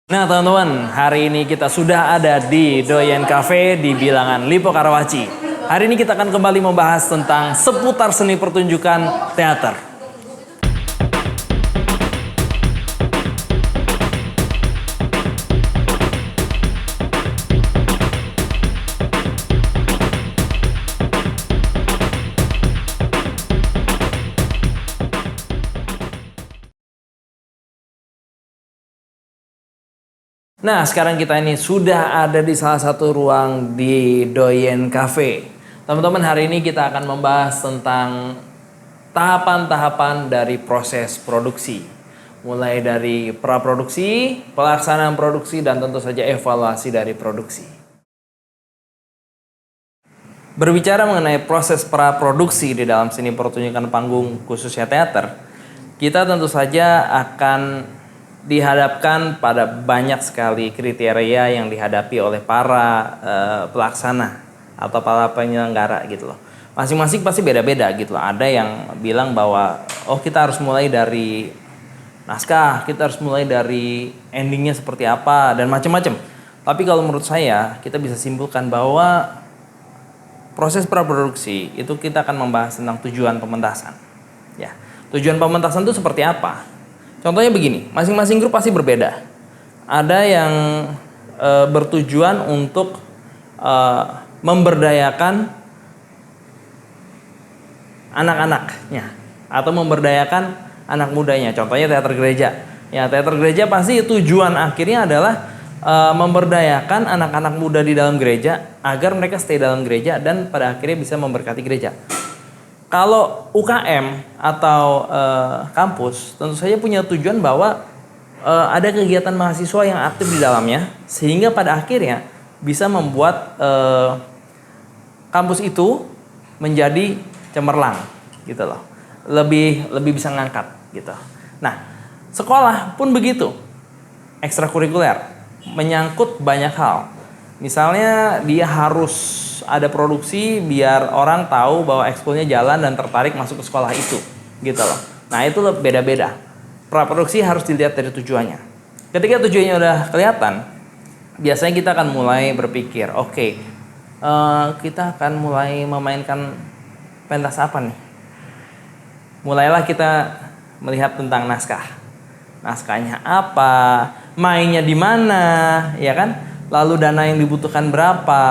Nah teman-teman, hari ini kita sudah ada di Doyen Cafe di Bilangan Lipo Karawaci. Hari ini kita akan kembali membahas tentang seputar seni pertunjukan teater. Nah, sekarang kita ini sudah ada di salah satu ruang di Doyen Cafe. Teman-teman, hari ini kita akan membahas tentang tahapan-tahapan dari proses produksi. Mulai dari praproduksi, pelaksanaan produksi, dan tentu saja evaluasi dari produksi. Berbicara mengenai proses praproduksi di dalam seni pertunjukan panggung khususnya teater, kita tentu saja akan dihadapkan pada banyak sekali kriteria yang dihadapi oleh para pelaksana atau para penyelenggara gitu loh. Masing-masing pasti beda-beda gitu loh. Ada yang bilang bahwa kita harus mulai dari naskah, kita harus mulai dari endingnya seperti apa dan macam-macam. Tapi kalau menurut saya kita bisa simpulkan bahwa proses praproduksi itu kita akan membahas tentang tujuan pementasan. Ya, tujuan pementasan itu seperti apa? Contohnya begini, masing-masing grup pasti berbeda. Ada yang bertujuan untuk memberdayakan anak-anaknya atau memberdayakan anak mudanya. Contohnya teater gereja. Ya, teater gereja pasti tujuan akhirnya adalah memberdayakan anak-anak muda di dalam gereja agar mereka stay dalam gereja dan pada akhirnya bisa memberkati gereja. Kalau UKM atau kampus tentu saja punya tujuan bahwa ada kegiatan mahasiswa yang aktif di dalamnya sehingga pada akhirnya bisa membuat kampus itu menjadi cemerlang gitu loh. Lebih bisa ngangkat gitu. Nah, sekolah pun begitu. Ekstrakurikuler menyangkut banyak hal. Misalnya dia harus ada produksi biar orang tahu bahwa ekskulnya jalan dan tertarik masuk ke sekolah itu gitu loh. Nah itu beda-beda. Praproduksi harus dilihat dari tujuannya. Ketika tujuannya udah kelihatan, biasanya kita akan mulai berpikir, kita akan mulai memainkan pentas apa nih. Mulailah kita melihat tentang naskah. Naskahnya apa, mainnya di mana, ya kan? Lalu dana yang dibutuhkan berapa.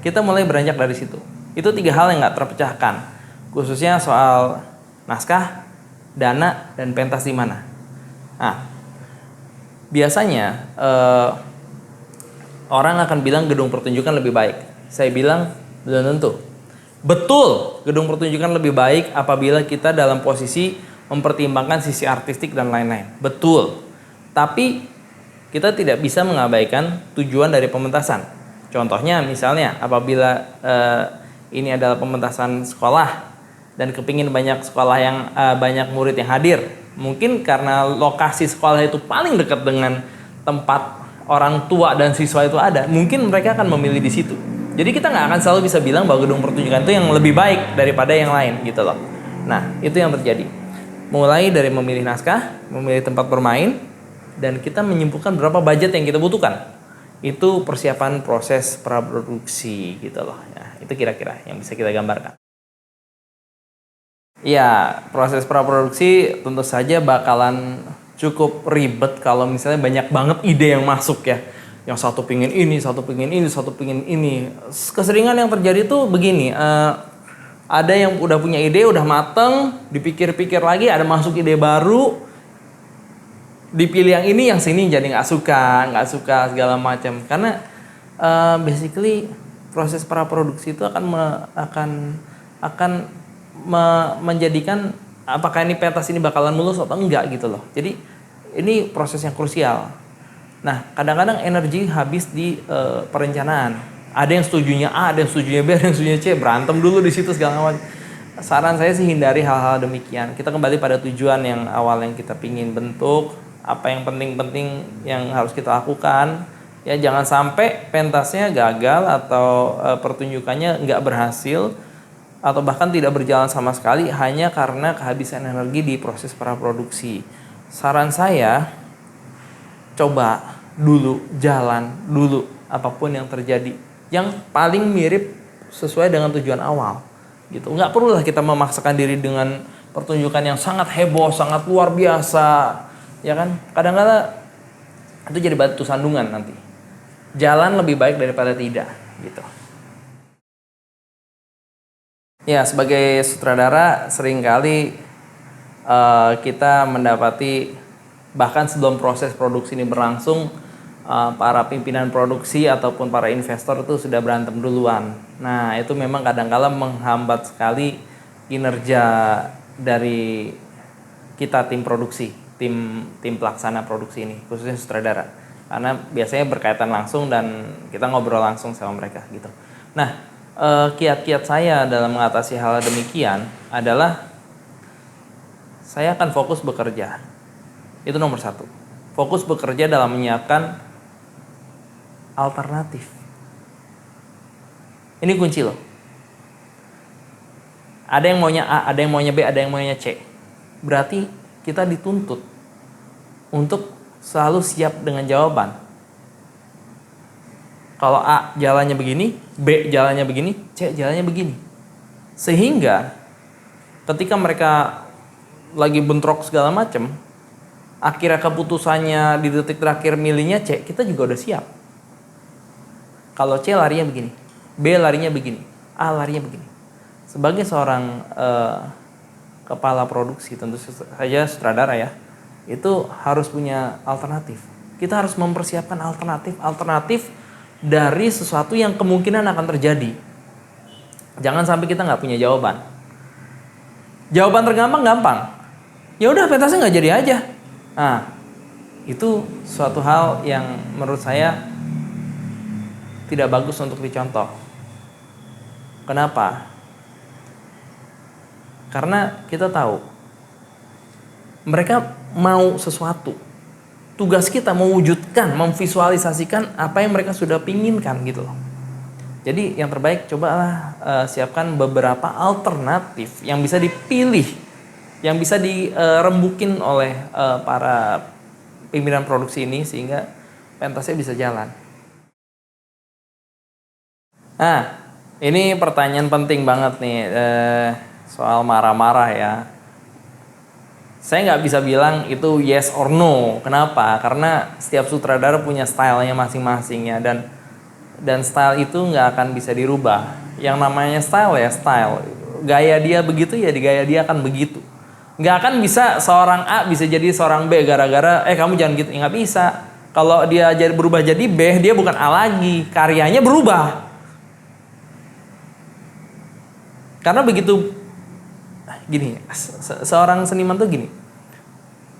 Kita mulai beranjak dari situ. Itu 3 hal yang nggak terpecahkan, khususnya soal naskah, dana, dan pentas di mana. Nah, biasanya orang akan bilang gedung pertunjukan lebih baik. Saya bilang belum tentu. Betul, gedung pertunjukan lebih baik apabila kita dalam posisi mempertimbangkan sisi artistik dan lain-lain. Betul. Tapi kita tidak bisa mengabaikan tujuan dari pementasan. Contohnya misalnya apabila ini adalah pementasan sekolah dan kepingin banyak sekolah yang banyak murid yang hadir, mungkin karena lokasi sekolah itu paling dekat dengan tempat orang tua dan siswa itu ada, mungkin mereka akan memilih di situ. Jadi kita nggak akan selalu bisa bilang bahwa gedung pertunjukan itu yang lebih baik daripada yang lain gitu loh. Nah itu yang terjadi. Mulai dari memilih naskah, memilih tempat bermain, dan kita menyimpulkan berapa budget yang kita butuhkan. Itu persiapan proses praproduksi gitu loh. Ya, itu kira-kira yang bisa kita gambarkan. Ya, proses praproduksi tentu saja bakalan cukup ribet kalau misalnya banyak banget ide yang masuk ya. Yang satu pingin ini, satu pingin ini, satu pingin ini. Keseringan yang terjadi tuh begini, ada yang udah punya ide, udah mateng, dipikir-pikir lagi, ada masuk ide baru, dipilih yang ini, yang sini jadi nggak suka segala macam. Karena basically proses praproduksi itu akan menjadikan apakah ini pentas ini bakalan mulus atau enggak gitu loh. Jadi ini proses yang krusial. Nah kadang-kadang energi habis di perencanaan. Ada yang setujunya A, ada yang setujunya B, ada yang setujunya C, berantem dulu di situ segala macam. Saran saya sih hindari hal-hal demikian. Kita kembali pada tujuan yang awal yang kita pingin bentuk. Apa yang penting-penting yang harus kita lakukan. Ya jangan sampai pentasnya gagal atau pertunjukannya nggak berhasil atau bahkan tidak berjalan sama sekali hanya karena kehabisan energi di proses praproduksi. Saran saya, coba dulu, jalan dulu apapun yang terjadi, yang paling mirip sesuai dengan tujuan awal gitu. Nggak perlulah kita memaksakan diri dengan pertunjukan yang sangat heboh, sangat luar biasa, ya kan? Kadang-kadang itu jadi batu sandungan nanti. Jalan lebih baik daripada tidak gitu. Ya, sebagai sutradara seringkali kita mendapati bahkan sebelum proses produksi ini berlangsung, para pimpinan produksi ataupun para investor itu sudah berantem duluan. Nah, itu memang kadang-kala menghambat sekali kinerja dari kita, tim produksi, tim pelaksana produksi ini, khususnya sutradara. Karena biasanya berkaitan langsung dan kita ngobrol langsung sama mereka gitu. Nah, kiat-kiat saya dalam mengatasi hal demikian adalah saya akan fokus bekerja. Itu nomor satu. Fokus bekerja dalam menyiapkan alternatif. Ini kunci loh. Ada yang maunya A, ada yang maunya B, ada yang maunya C. Berarti kita dituntut untuk selalu siap dengan jawaban. Kalau A jalannya begini, B jalannya begini, C jalannya begini. Sehingga ketika mereka lagi bentrok segala macam, akhirnya keputusannya di detik terakhir milihnya C, kita juga udah siap. Kalau C larinya begini, B larinya begini, A larinya begini. Sebagai seorang kepala produksi, tentu saja sutradara ya, itu harus punya alternatif. Kita harus mempersiapkan alternatif dari sesuatu yang kemungkinan akan terjadi. Jangan sampai kita nggak punya jawaban. Jawaban tergampang gampang. Ya udah, pentasnya nggak jadi aja. Nah, itu suatu hal yang menurut saya tidak bagus untuk dicontoh. Kenapa? Karena kita tahu mereka mau sesuatu. Tugas kita mewujudkan, memvisualisasikan apa yang mereka sudah pinginkan gitu loh. Jadi yang terbaik cobalah siapkan beberapa alternatif yang bisa dipilih, yang bisa dirembukin oleh para pimpinan produksi ini sehingga pentasnya bisa jalan. Nah, ini pertanyaan penting banget nih soal marah-marah ya. Saya nggak bisa bilang itu yes or no. Kenapa? Karena setiap sutradara punya stylenya masing-masing ya, dan style itu nggak akan bisa dirubah. Yang namanya style ya style. Gaya dia begitu ya, di gaya dia akan begitu. Nggak akan bisa seorang A bisa jadi seorang B gara-gara kamu jangan gitu. Nggak bisa. Kalau dia berubah jadi B, dia bukan A lagi. Karyanya berubah. Karena begitu gini, seorang seniman tuh gini.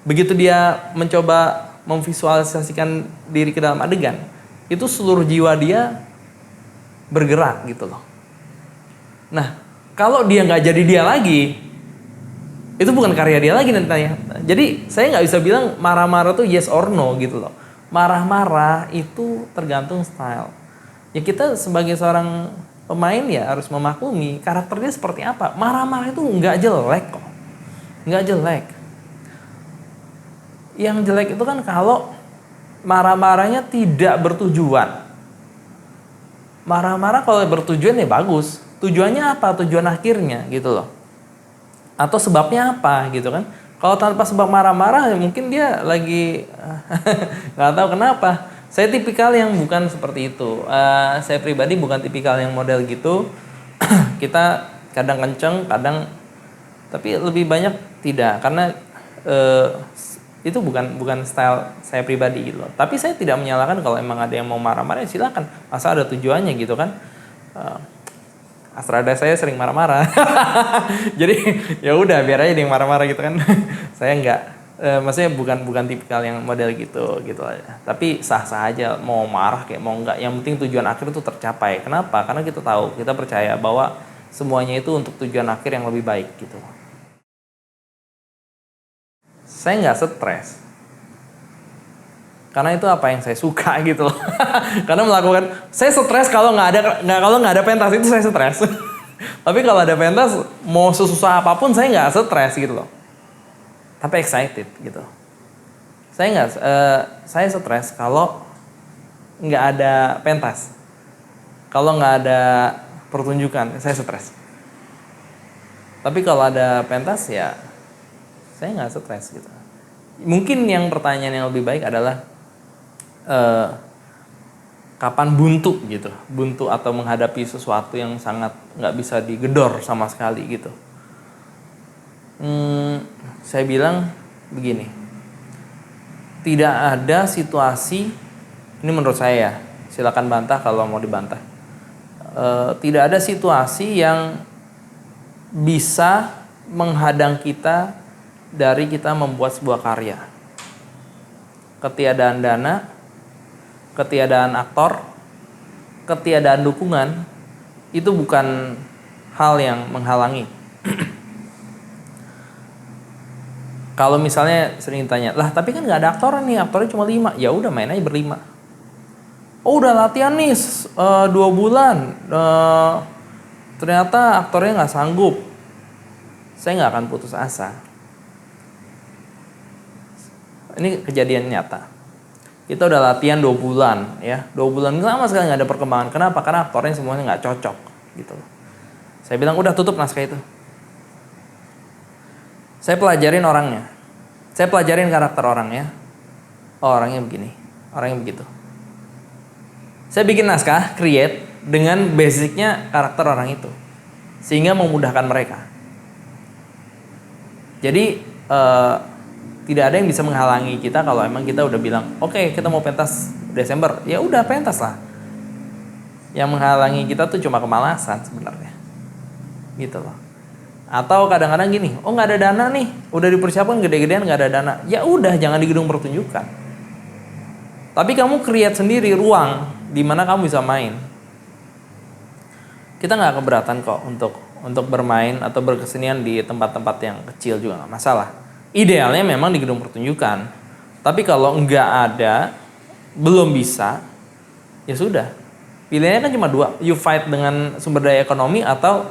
Begitu dia mencoba memvisualisasikan diri ke dalam adegan, itu seluruh jiwa dia bergerak gitu loh. Nah, kalau dia nggak jadi dia lagi, itu bukan karya dia lagi nantinya. Jadi saya nggak bisa bilang marah-marah tuh yes or no gitu loh. Marah-marah itu tergantung style. Ya kita sebagai seorang pemain ya harus memaklumi karakternya seperti apa. Marah-marah itu nggak jelek kok, nggak jelek. Yang jelek itu kan kalau marah-marahnya tidak bertujuan. Marah-marah kalau bertujuan ya bagus. Tujuannya apa? Tujuan akhirnya gitu loh. Atau sebabnya apa gitu kan. Kalau tanpa sebab marah-marah ya mungkin dia lagi nggak tahu kenapa. Saya tipikal yang bukan seperti itu. Saya pribadi bukan tipikal yang model gitu. Kita kadang kenceng, kadang tapi lebih banyak tidak. Karena itu bukan style saya pribadi gitu loh. Tapi saya tidak menyalahkan kalau emang ada yang mau marah-marah ya silakan. Asal ada tujuannya gitu kan. Astrada saya sering marah-marah. Jadi ya udah biar aja dia yang marah-marah gitu kan. Saya enggak. Maksudnya bukan tipikal yang model gitu aja. Tapi sah-sah aja mau marah kayak mau enggak. Yang penting tujuan akhir itu tercapai. Kenapa? Karena kita tahu, kita percaya bahwa semuanya itu untuk tujuan akhir yang lebih baik gitu. Saya nggak stres. Karena itu apa yang saya suka gitu loh. Karena saya stres kalau nggak ada pentas itu saya stres. Tapi kalau ada pentas mau sesusah apapun saya nggak stres gitu loh. Tapi excited gitu. Saya stres kalau nggak ada pentas, kalau nggak ada pertunjukan saya stres. Tapi kalau ada pentas ya saya nggak stres gitu. Mungkin yang pertanyaan yang lebih baik adalah kapan buntu gitu, buntu atau menghadapi sesuatu yang sangat nggak bisa digedor sama sekali gitu. Saya bilang begini, tidak ada situasi, ini menurut saya, silakan bantah kalau mau dibantah. Tidak ada situasi yang bisa menghadang kita dari kita membuat sebuah karya. Ketiadaan dana, ketiadaan aktor, ketiadaan dukungan, itu bukan hal yang menghalangi. Kalau misalnya sering ditanya, lah tapi kan nggak ada aktor nih, aktornya cuma 5, ya udah main aja berlima. Oh udah latihan nih 2 bulan, ternyata aktornya nggak sanggup, saya nggak akan putus asa. Ini kejadian nyata. Kita udah latihan 2 bulan, ya 2 bulan lama sekali nggak ada perkembangan. Kenapa? Karena aktornya semuanya nggak cocok, gitu. Saya bilang udah tutup naskah itu. Saya pelajarin orangnya, saya pelajarin karakter orangnya. Oh orangnya begini, orangnya begitu. Saya bikin naskah, create dengan basicnya karakter orang itu, sehingga memudahkan mereka. Jadi tidak ada yang bisa menghalangi kita kalau emang kita udah bilang, oke, kita mau pentas Desember, ya udah pentas lah. Yang menghalangi kita tuh cuma kemalasan sebenarnya, gitu loh. Atau kadang-kadang gini, oh nggak ada dana nih, udah dipersiapkan gede-gedean nggak ada dana, ya udah jangan di gedung pertunjukan. Tapi kamu create sendiri ruang di mana kamu bisa main. Kita nggak keberatan kok untuk bermain atau berkesenian di tempat-tempat yang kecil juga nggak masalah. Idealnya memang di gedung pertunjukan. Tapi kalau nggak ada, belum bisa, ya sudah. Pilihannya kan cuma 2, you fight dengan sumber daya ekonomi atau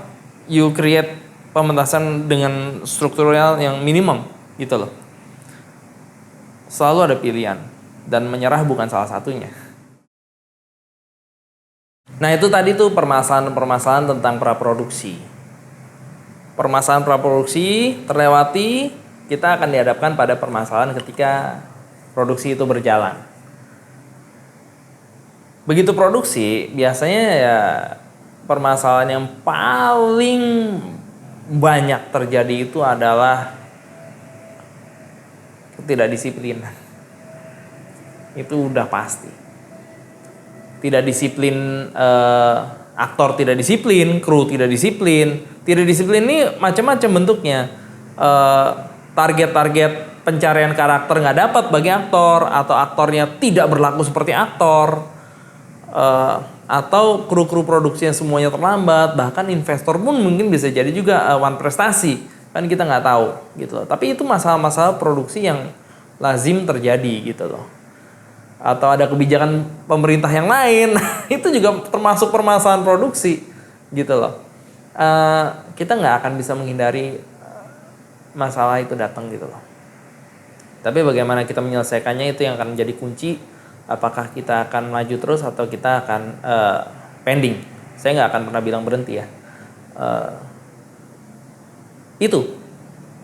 you create pementasan dengan struktural yang minimum gitu loh. Selalu ada pilihan dan menyerah bukan salah satunya. Nah itu tadi tuh permasalahan tentang praproduksi. Permasalahan praproduksi terlewati, kita akan dihadapkan pada permasalahan ketika produksi itu berjalan. Begitu produksi, biasanya ya permasalahan yang paling banyak terjadi itu adalah ketidakdisiplinan. Itu udah pasti. Tidak disiplin, aktor tidak disiplin, kru tidak disiplin. Tidak disiplin ini macam-macam bentuknya. Target-target pencarian karakter nggak dapat bagi aktor, atau aktornya tidak berlaku seperti aktor, atau kru-kru produksinya semuanya terlambat, bahkan investor pun mungkin bisa jadi juga one prestasi, kan kita nggak tahu gitu loh. Tapi itu masalah-masalah produksi yang lazim terjadi gitu loh. Atau ada kebijakan pemerintah yang lain, itu juga termasuk permasalahan produksi gitu loh. Kita nggak akan bisa menghindari masalah itu datang gitu loh. Tapi bagaimana kita menyelesaikannya itu yang akan menjadi kunci. Apakah kita akan maju terus atau kita akan pending. Saya nggak akan pernah bilang berhenti ya. Itu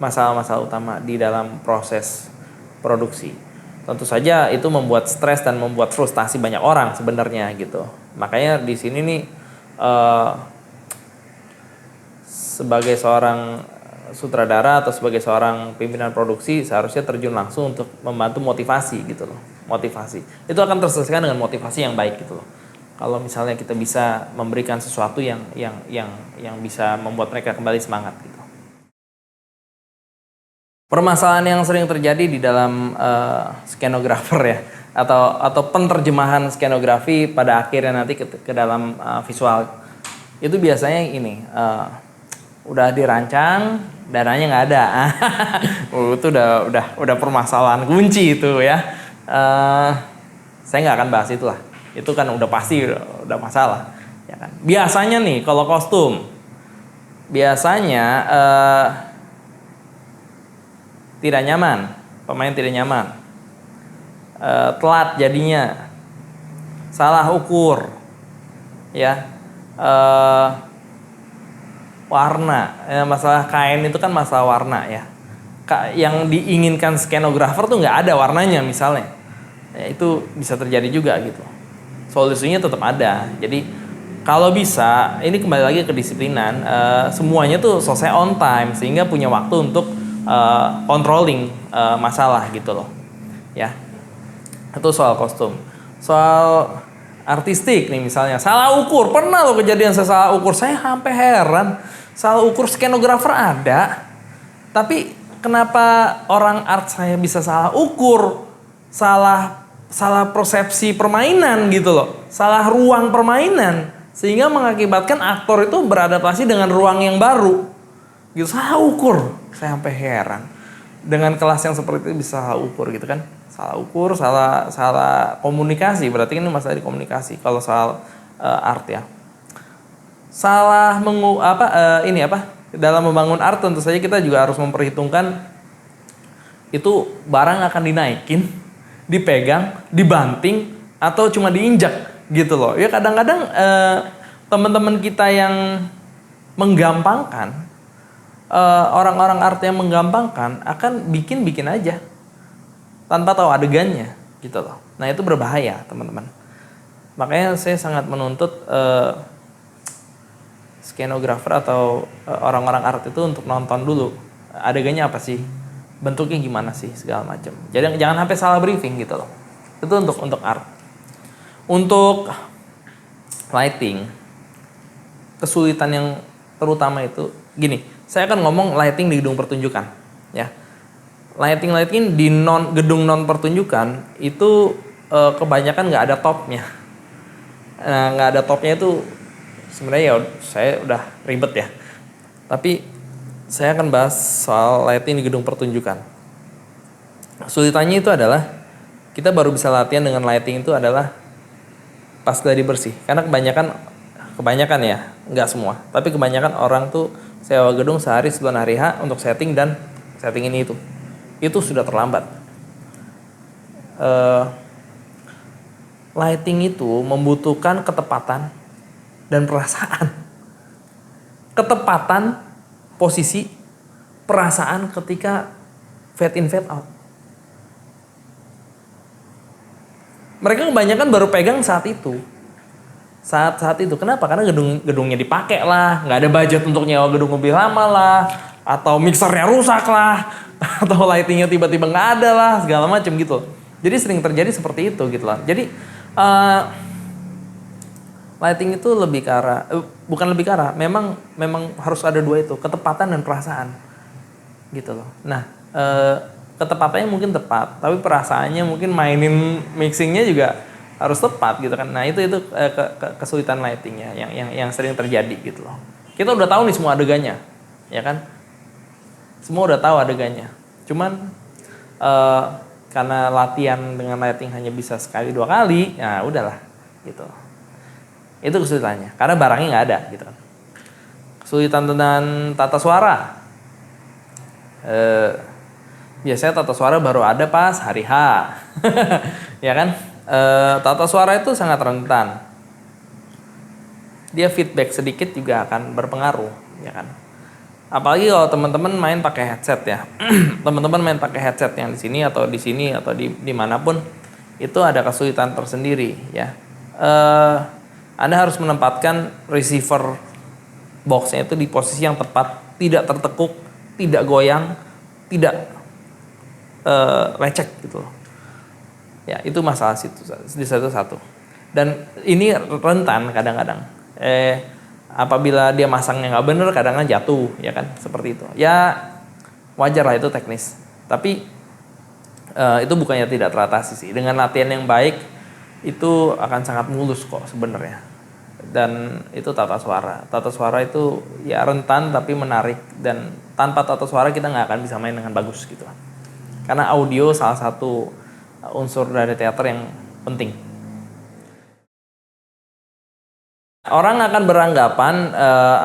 masalah-masalah utama di dalam proses produksi. Tentu saja itu membuat stres dan membuat frustasi banyak orang sebenarnya gitu. Makanya di sini nih sebagai seorang sutradara atau sebagai seorang pimpinan produksi seharusnya terjun langsung untuk membantu motivasi gitu loh. Motivasi itu akan terselesaikan dengan motivasi yang baik gitu loh. Kalau misalnya kita bisa memberikan sesuatu yang bisa membuat mereka kembali semangat gitu. Permasalahan yang sering terjadi di dalam skenografer ya, atau penerjemahan skenografi pada akhirnya nanti ke dalam visual itu biasanya ini, udah dirancang, dananya nggak ada. Itu udah permasalahan kunci itu ya. Saya nggak akan bahas itulah. Itu kan udah pasti udah masalah. Ya kan? Biasanya nih kalau kostum, biasanya tidak nyaman, pemain tidak nyaman. telat jadinya, salah ukur, ya, warna, masalah kain itu kan masalah warna ya. Yang diinginkan skenografer tuh nggak ada warnanya misalnya, ya, itu bisa terjadi juga gitu. Solusinya tetap ada. Jadi kalau bisa, ini kembali lagi ke kedisiplinan, semuanya tuh selesai on time sehingga punya waktu untuk controlling masalah gitu loh, ya. Itu soal kostum. Soal artistik nih misalnya, salah ukur, pernah loh kejadian saya salah ukur, saya sampai heran. Salah ukur skenografer ada, tapi kenapa orang art saya bisa salah ukur, salah persepsi permainan gitu loh, salah ruang permainan, sehingga mengakibatkan aktor itu beradaptasi dengan ruang yang baru, gitu, salah ukur, saya sampai heran. Dengan kelas yang seperti itu bisa salah ukur gitu kan, salah ukur, salah komunikasi, berarti ini masalah di komunikasi. Kalau soal art ya, salah dalam membangun art tentu saja kita juga harus memperhitungkan itu barang akan dinaikin, dipegang, dibanting, atau cuma diinjak gitu loh. Ya kadang-kadang teman-teman kita yang menggampangkan, orang-orang art yang menggampangkan akan bikin aja tanpa tahu adegannya gitu loh. Nah itu berbahaya teman-teman. Makanya saya sangat menuntut skenografer atau orang-orang art itu untuk nonton dulu adegannya apa sih, bentuknya gimana sih, segala macam. Jadi jangan sampai salah briefing gitu loh. Itu untuk art. Untuk lighting, kesulitan yang terutama itu gini. Saya akan ngomong lighting di gedung pertunjukan, ya. Lighting di gedung non pertunjukan itu kebanyakan nggak ada topnya. Nggak ada topnya itu sebenarnya ya saya udah ribet ya. Tapi saya akan bahas soal lighting di gedung pertunjukan. Kesulitannya itu adalah kita baru bisa latihan dengan lighting itu adalah pas gladi bersih. Karena kebanyakan ya, nggak semua, tapi kebanyakan orang tuh sewa gedung sehari sebelum hari H untuk setting dan setting ini itu sudah terlambat. Lighting itu membutuhkan ketepatan dan perasaan. Ketepatan posisi, perasaan ketika fade in fade out. Mereka kebanyakan baru pegang saat itu. Saat itu. Kenapa? Karena gedungnya dipakai lah, nggak ada budget untuk nyewa gedung lebih lama lah, atau mixernya rusak lah, atau lightingnya tiba-tiba nggak ada lah, segala macam gitu. Jadi sering terjadi seperti itu gitu lah. Jadi lighting itu lebih ke arah, bukan lebih ke arah, memang harus ada dua itu, ketepatan dan perasaan gitu loh. Nah ketepatannya mungkin tepat, tapi perasaannya mungkin mainin mixingnya juga harus tepat gitu kan. Nah itu kesulitan lightingnya yang sering terjadi gitu loh. Kita udah tahu nih semua adegannya, ya kan? Semua udah tahu adegannya. Cuman karena latihan dengan lighting hanya bisa sekali 2 kali, ya udahlah gitu. Itu kesulitannya, karena barangnya nggak ada gitu kan. Kesulitan dengan tata suara. Biasanya tata suara baru ada pas hari H, ya kan? Tata suara itu sangat rentan. Dia feedback sedikit juga akan berpengaruh, ya kan? Apalagi kalau teman-teman main pakai headset ya. Teman-teman main pakai headset yang di sini atau di manapun, itu ada kesulitan tersendiri, ya. Anda harus menempatkan receiver boxnya itu di posisi yang tepat, tidak tertekuk, tidak goyang, tidak lecek gitu loh. Ya itu masalah di satu. Dan ini rentan kadang-kadang. Apabila dia masangnya nggak bener, kadang-kadang jatuh, ya kan, seperti itu. Ya wajar lah, itu teknis. Tapi itu bukannya tidak teratasi sih. Dengan latihan yang baik itu akan sangat mulus kok sebenarnya. Dan itu tata suara. Tata suara itu ya rentan tapi menarik, dan tanpa tata suara kita nggak akan bisa main dengan bagus gitu. Karena audio salah satu unsur dari teater yang penting. Orang akan beranggapan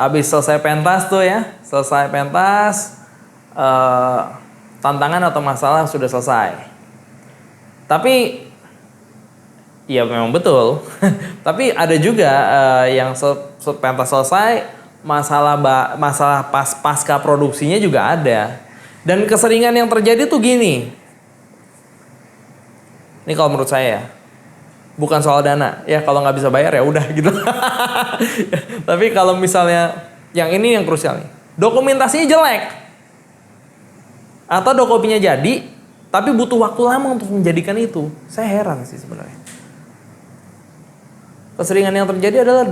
abis selesai pentas tuh ya, tantangan atau masalah sudah selesai. Tapi ya memang betul. Tapi ada juga yang pentas selesai masalah pasca produksinya juga ada. Dan keseringan yang terjadi tuh gini. Ini kalau menurut saya, bukan soal dana. Ya kalau nggak bisa bayar ya udah gitu. Tapi kalau misalnya yang ini yang krusial nih, dokumentasinya jelek. Atau dokumennya jadi, tapi butuh waktu lama untuk menjadikan itu. Saya heran sih sebenarnya. Keseringan yang terjadi adalah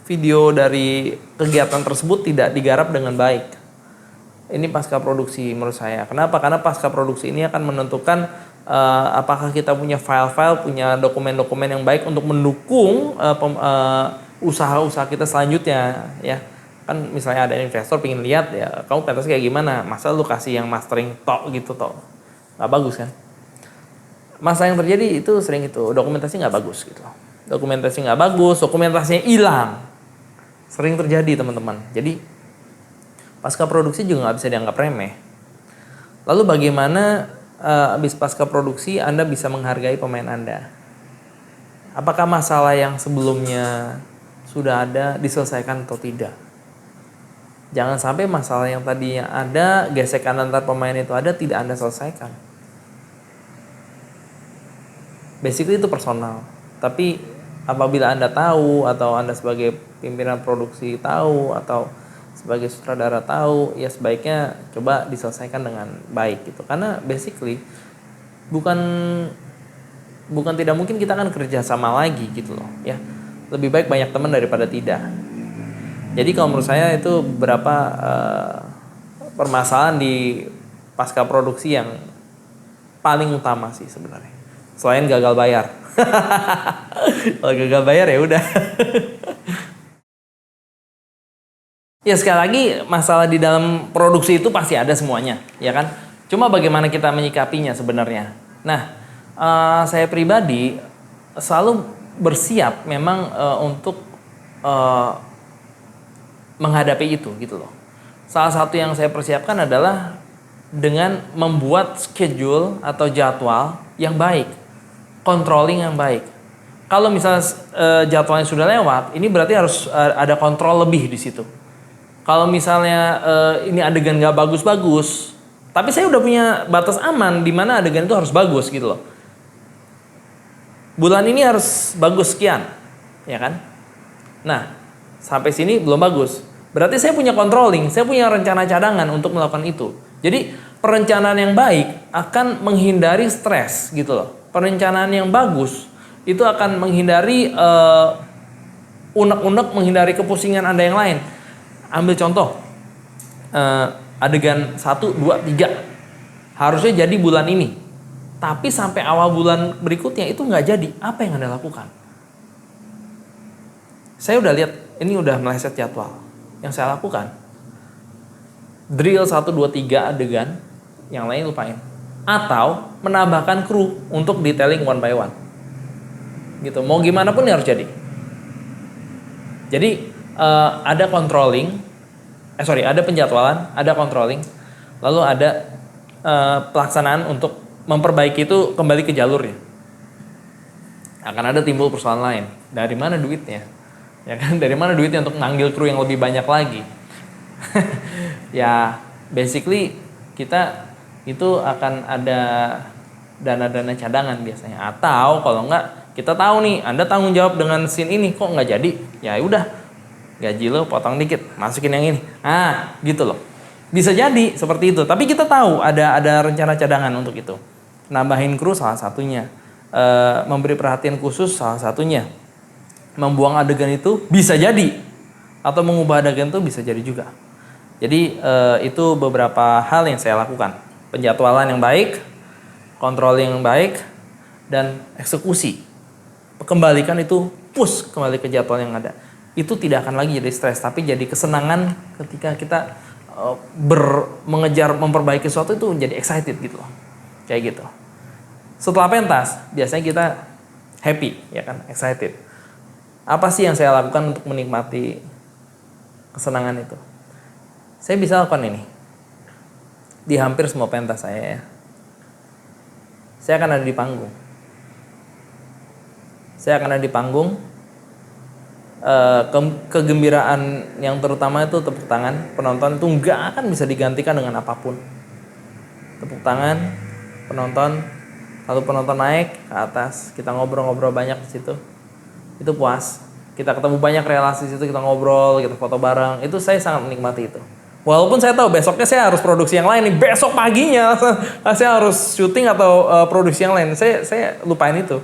video dari kegiatan tersebut tidak digarap dengan baik. Ini pasca produksi menurut saya. Kenapa? Karena pasca produksi ini akan menentukan apakah kita punya file-file, punya dokumen-dokumen yang baik untuk mendukung usaha-usaha kita selanjutnya, ya. Kan misalnya ada investor pengen lihat ya, kamu pentasnya kayak gimana? Masa lu kasih yang mastering tok gitu tok? Nggak bagus kan? Masa yang terjadi itu sering itu, dokumentasi nggak bagus gitu. Dokumentasi nggak bagus, dokumentasinya hilang. Sering terjadi teman-teman. Jadi pasca produksi juga nggak bisa dianggap remeh. Lalu bagaimana habis pasca produksi Anda bisa menghargai pemain Anda? Apakah masalah yang sebelumnya sudah ada diselesaikan atau tidak? Jangan sampai masalah yang tadinya ada, gesekan antar pemain itu ada, tidak Anda selesaikan. Basically itu personal. Tapi apabila Anda tahu, atau Anda sebagai pimpinan produksi tahu, atau sebagai sutradara tahu, ya sebaiknya coba diselesaikan dengan baik gitu. Karena basically bukan tidak mungkin kita akan kerja sama lagi gitu loh, ya. Lebih baik banyak teman daripada tidak. Jadi kalau menurut saya itu beberapa permasalahan di pasca produksi yang paling utama sih sebenarnya. Selain gagal bayar. Kalau gagal bayar ya udah. Ya sekali lagi masalah di dalam produksi itu pasti ada semuanya, ya kan? Cuma bagaimana kita menyikapinya sebenarnya. Nah, saya pribadi selalu bersiap memang untuk menghadapi itu gitu loh. Salah satu yang saya persiapkan adalah dengan membuat schedule atau jadwal yang baik, controlling yang baik. Kalau misalnya jadwalnya sudah lewat, ini berarti harus ada kontrol lebih di situ. Kalau misalnya ini adegan gak bagus-bagus, tapi saya udah punya batas aman di mana adegan itu harus bagus gitu loh. Bulan ini harus bagus sekian, ya kan? Nah, sampai sini belum bagus. Berarti saya punya controlling, saya punya rencana cadangan untuk melakukan itu. Jadi perencanaan yang baik akan menghindari stres gitu loh. Perencanaan yang bagus itu akan menghindari unek-unek, menghindari kepusingan Anda yang lain. Ambil contoh, adegan 1, 2, 3 harusnya jadi bulan ini, tapi sampai awal bulan berikutnya itu nggak jadi. Apa yang Anda lakukan? Saya udah lihat ini udah meleset jadwal. Yang saya lakukan, drill 1, 2, 3 adegan, yang lain lupain. Atau menambahkan kru untuk detailing one by one. Gitu, mau gimana pun harus jadi. Jadi ada controlling, ada penjadwalan, ada controlling, lalu ada pelaksanaan untuk memperbaiki itu kembali ke jalurnya. Akan ada timbul persoalan lain. Dari mana duitnya? Ya kan, dari mana duitnya untuk ngambil kru yang lebih banyak lagi? Ya, basically kita itu akan ada dana-dana cadangan biasanya. Atau kalau enggak, kita tahu nih, Anda tanggung jawab dengan scene ini, kok nggak jadi? Ya udah, gaji lo potong dikit, masukin yang ini. Gitu loh. Bisa jadi seperti itu. Tapi kita tahu ada rencana cadangan untuk itu. Nambahin kru salah satunya. Memberi perhatian khusus salah satunya. Membuang adegan itu bisa jadi. Atau mengubah adegan itu bisa jadi juga. Jadi itu beberapa hal yang saya lakukan. Penjadwalan yang baik, controlling yang baik, dan eksekusi. Kembalikan itu, push kembali ke jadwal yang ada. Itu tidak akan lagi jadi stres, tapi jadi kesenangan ketika kita mengejar memperbaiki sesuatu itu menjadi excited gitu loh. Kayak gitu. Setelah pentas, biasanya kita happy, ya kan, excited. Apa sih yang saya lakukan untuk menikmati kesenangan itu? Saya bisa lakukan ini di hampir semua pentas saya ya. saya akan ada di panggung. Saya akan ada di panggung. Kegembiraan yang terutama itu tepuk tangan penonton itu nggak akan bisa digantikan dengan apapun. Tepuk tangan penonton, lalu penonton naik ke atas, kita ngobrol-ngobrol banyak di situ, itu puas. Kita ketemu banyak relasi di situ, kita ngobrol, kita foto bareng, itu saya sangat menikmati itu. Walaupun saya tahu besoknya saya harus produksi yang lain nih, besok paginya saya harus syuting atau produksi yang lain, saya lupain itu.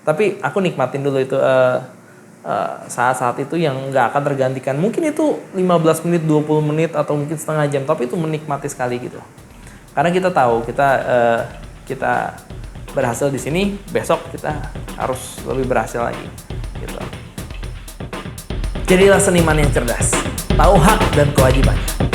Tapi aku nikmatin dulu itu saat-saat itu yang nggak akan tergantikan. Mungkin itu 15 menit, 20 menit atau mungkin setengah jam, tapi itu menikmati sekali gitu. Karena kita tahu kita berhasil di sini, besok kita harus lebih berhasil lagi gitu. Jadilah seniman yang cerdas, tahu hak dan kewajibannya.